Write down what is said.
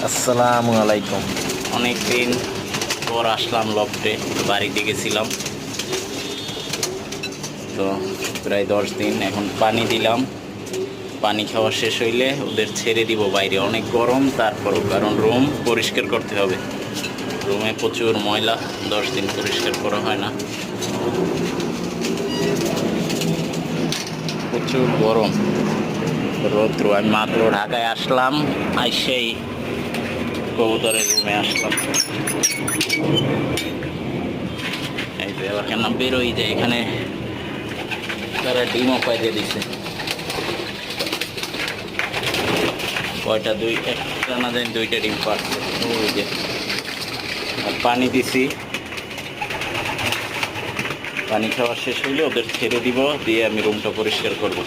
আসসালামু আলাইকুম। অনেক দিন পর আসলাম লফটে, বাড়িতে গেছিলাম তো প্রায় 10 দিন। এখন পানি দিলাম, পানি খাওয়া শেষ হইলে ওদের ছেড়ে দিব বাইরে। অনেক গরম তারপরও, কারণ রুম পরিষ্কার করতে হবে। রুমে প্রচুর ময়লা, 10 দিন পরিষ্কার করা হয় না, প্রচুর গরম, রৌদ্র। আমি মাত্র ঢাকায় আসলাম, আইসেই কবুতরের রুমে আসলাম। এই যে আবার কেন বেরোই যায়, এখানে তারা ডিমও পাইতে দিছে। কয়টা? একটা না জানি 2টা ডিম পারছে। ওই যে আর পানি দিছি, পানি খাওয়া শেষ হইলে ওদের ছেড়ে দিব, দিয়ে আমি রুমটা পরিষ্কার করব।